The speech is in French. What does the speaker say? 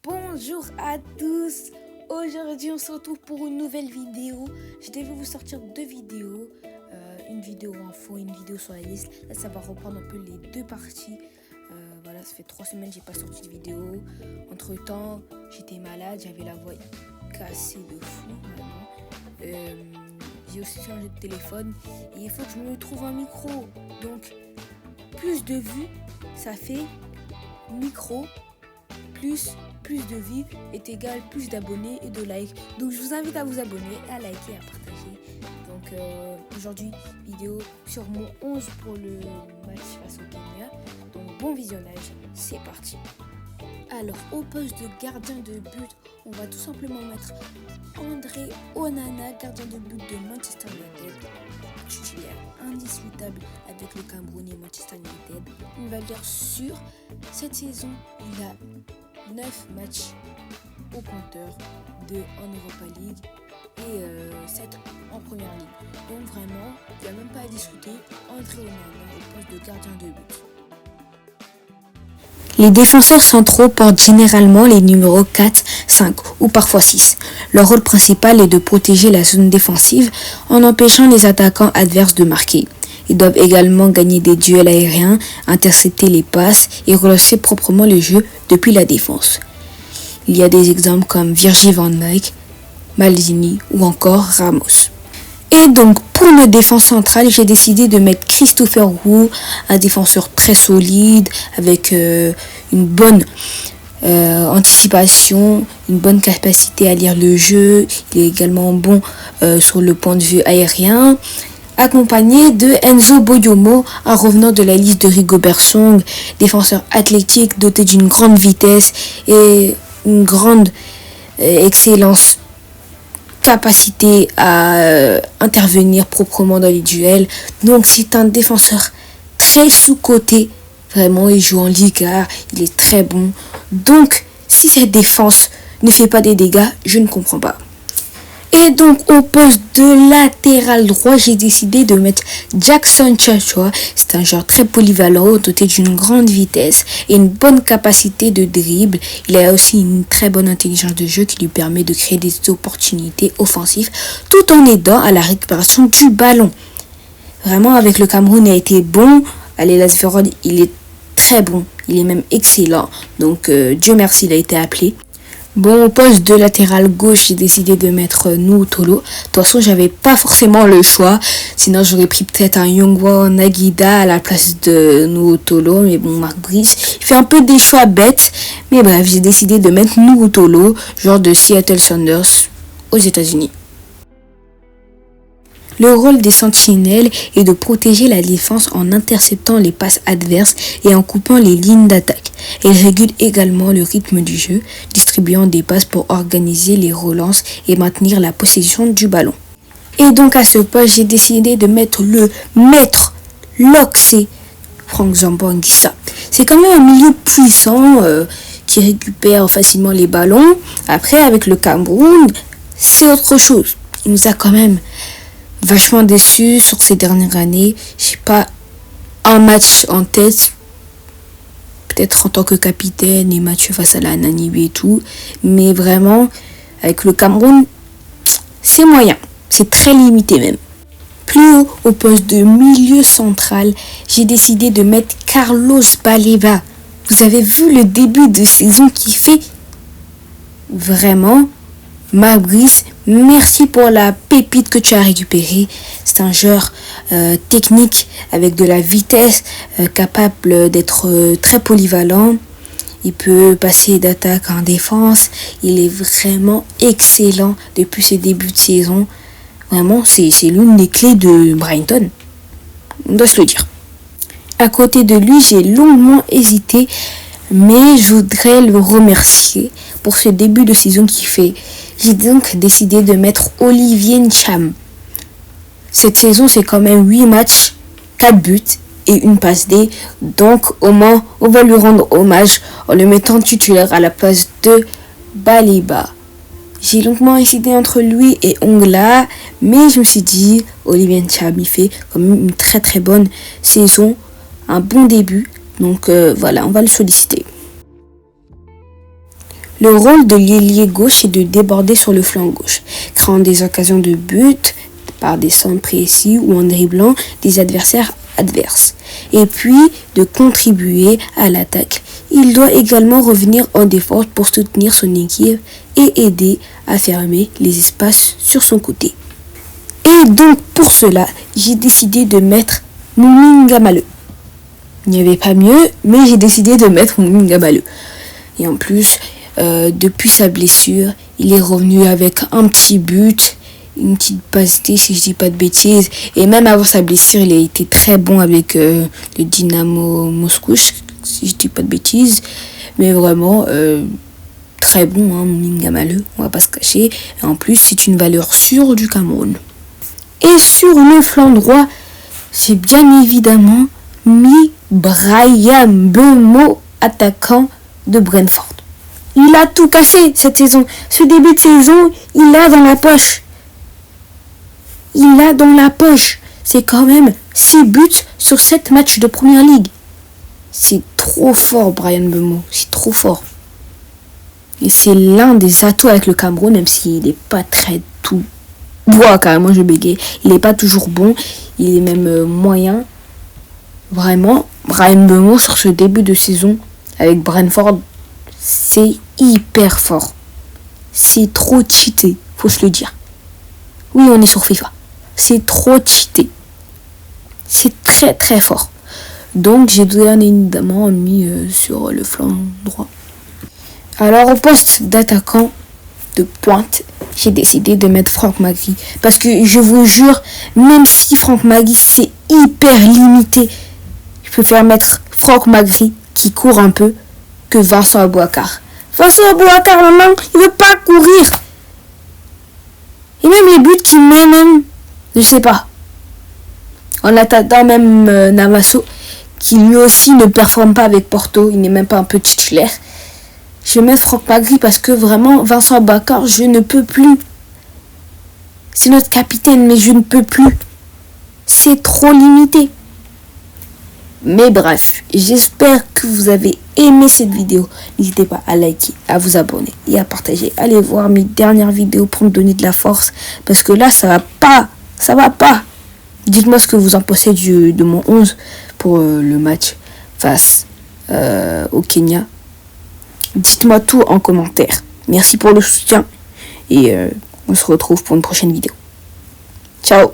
Bonjour à tous. Aujourd'hui on se retrouve pour une nouvelle vidéo. Je devais vous sortir deux vidéos, une vidéo info et une vidéo sur la liste. Là ça va reprendre un peu les deux parties. Voilà, ça fait 3 semaines que j'ai pas sorti de vidéo. Entre temps j'étais malade, j'avais la voix cassée de fou vraiment. J'ai aussi changé de téléphone et il faut que je me trouve un micro. Donc plus de vues ça fait micro plus de vues est égal plus d'abonnés et de likes. Donc je vous invite à vous abonner, à liker, à partager. Donc aujourd'hui vidéo sur mon 11 pour le match face au Kenya. Donc bon visionnage, c'est parti. Alors au poste de gardien de but, on va tout simplement mettre André Onana, gardien de but de Manchester United, titulaire indiscutable avec le Cameroun et Manchester United. Une valeur sûre. Cette saison, il a 9 matchs au compteur, 2 en Europa League et 7 en Première Ligue. Donc vraiment, il n'y a même pas à discuter. André Onana au poste de gardien de but. Les défenseurs centraux portent généralement les numéros 4, 5 ou parfois 6. Leur rôle principal est de protéger la zone défensive en empêchant les attaquants adverses de marquer. Ils doivent également gagner des duels aériens, intercepter les passes et relancer proprement le jeu depuis la défense. Il y a des exemples comme Virgil van Dijk, Maldini ou encore Ramos. Et donc pour ma défense centrale, j'ai décidé de mettre Christopher Wu, un défenseur très solide avec une bonne anticipation, une bonne capacité à lire le jeu. Il est également bon sur le point de vue aérien. Accompagné de Enzo Boyomo, un revenant de la liste de Rigobert Song, défenseur athlétique doté d'une grande vitesse et une grande excellence, capacité à intervenir proprement dans les duels. Donc c'est un défenseur très sous-coté, vraiment il joue en Liga, il est très bon. Donc si cette défense ne fait pas des dégâts, je ne comprends pas. Et donc au poste de latéral droit, j'ai décidé de mettre Jackson Chachoua. C'est un joueur très polyvalent, doté d'une grande vitesse et une bonne capacité de dribble. Il a aussi une très bonne intelligence de jeu qui lui permet de créer des opportunités offensives tout en aidant à la récupération du ballon. Vraiment avec le Cameroun, il a été bon. À l'Hellas Vérone, il est très bon, il est même excellent. Donc Dieu merci, il a été appelé. Bon, au poste de latéral gauche, j'ai décidé de mettre Nuhu Tolo. De toute façon, j'avais pas forcément le choix. Sinon, j'aurais pris peut-être un Yongwa Nagida à la place de Nuhu Tolo. Mais bon, Marc Brice, il fait un peu des choix bêtes. Mais bref, j'ai décidé de mettre Nuhu Tolo, genre de Seattle Sounders aux États-Unis. Le rôle des sentinelles est de protéger la défense en interceptant les passes adverses et en coupant les lignes d'attaque. Elle régule également le rythme du jeu, distribuant des passes pour organiser les relances et maintenir la possession du ballon. Et donc à ce poste, j'ai décidé de mettre le maître Loxé, Franck Zambo-Anguissa. C'est quand même un milieu puissant qui récupère facilement les ballons. Après, avec le Cameroun, c'est autre chose. Il nous a quand même vachement déçu sur ces dernières années. J'ai pas un match en tête, peut-être en tant que capitaine et match face à la Namibie et tout, mais vraiment avec le Cameroun c'est moyen, c'est très limité même. Plus haut, au poste de milieu central, j'ai décidé de mettre Carlos Baleba. Vous avez vu le début de saison qu'il fait? Vraiment, Mabrice, merci pour la pépite que tu as récupérée. C'est un joueur technique avec de la vitesse, capable d'être très polyvalent. Il peut passer d'attaque en défense. Il est vraiment excellent depuis ses débuts de saison. Vraiment, c'est l'une des clés de Brighton. On doit se le dire. À côté de lui, j'ai longuement hésité, mais je voudrais le remercier pour ce début de saison qu'il fait. J'ai donc décidé de mettre Olivier Ncham. Cette saison, c'est quand même 8 matchs, 4 buts et une passe D. Donc, au moins, on va lui rendre hommage en le mettant titulaire à la place de Baleba. J'ai longuement hésité entre lui et Ongla, mais je me suis dit, Olivier Ncham, il fait quand même une très très bonne saison, un bon début. Donc voilà, on va le solliciter. Le rôle de l'ailier gauche est de déborder sur le flanc gauche, créant des occasions de but par des centres précis ou en dribblant des adversaires adverses, et puis de contribuer à l'attaque. Il doit également revenir en défense pour soutenir son équipe et aider à fermer les espaces sur son côté. Et donc pour cela, j'ai décidé de mettre Moumine Maleu. Il n'y avait pas mieux, mais j'ai décidé de mettre Moumine Maleu. Et en plus, depuis sa blessure, il est revenu avec un petit but, une petite passe D si je dis pas de bêtises. Et même avant sa blessure, il a été très bon avec le Dynamo Moscou, si je dis pas de bêtises. Mais vraiment, très bon, hein, Moumine Maleu, on va pas se cacher. Et en plus, c'est une valeur sûre du Cameroun. Et sur le flanc droit, j'ai bien évidemment mis Bryan Mbeumo, attaquant de Brentford. Il a tout cassé cette saison. Ce début de saison, il l'a dans la poche. Il l'a dans la poche. C'est quand même 6 buts sur 7 matchs de Première Ligue. C'est trop fort, Bryan Mbeumo. C'est trop fort. Et c'est l'un des atouts avec le Cameroun, même s'il n'est pas très tout. Voilà, carrément, je bégaye. Il n'est pas toujours bon. Il est même moyen. Vraiment, Bryan Mbeumo sur ce début de saison avec Brentford, c'est hyper fort. C'est trop cheaté, faut se le dire. Oui, on est sur FIFA. C'est trop cheaté. C'est très très fort. Donc j'ai bien évidemment mis sur le flanc droit. Alors au poste d'attaquant de pointe, j'ai décidé de mettre Franck Magri. Parce que je vous jure, même si Franck Magri c'est hyper limité, je préfère mettre Franck Magri qui court un peu que Vincent Aboubakar. Vincent Aboubakar, maman, il veut pas courir. Et même les buts qu'il met, même, je sais pas. En attendant même Navasso, qui lui aussi ne performe pas avec Porto, il n'est même pas un peu titulaire. Je vais mettre Franck Magri parce que vraiment, Vincent Aboubakar, je ne peux plus. C'est notre capitaine, mais je ne peux plus. C'est trop limité. Mais bref, j'espère que vous avez aimé cette vidéo. N'hésitez pas à liker, à vous abonner et à partager. Allez voir mes dernières vidéos pour me donner de la force. Parce que là, ça va pas. Ça va pas. Dites-moi ce que vous en pensez de mon 11 pour le match face au Kenya. Dites-moi tout en commentaire. Merci pour le soutien. Et on se retrouve pour une prochaine vidéo. Ciao.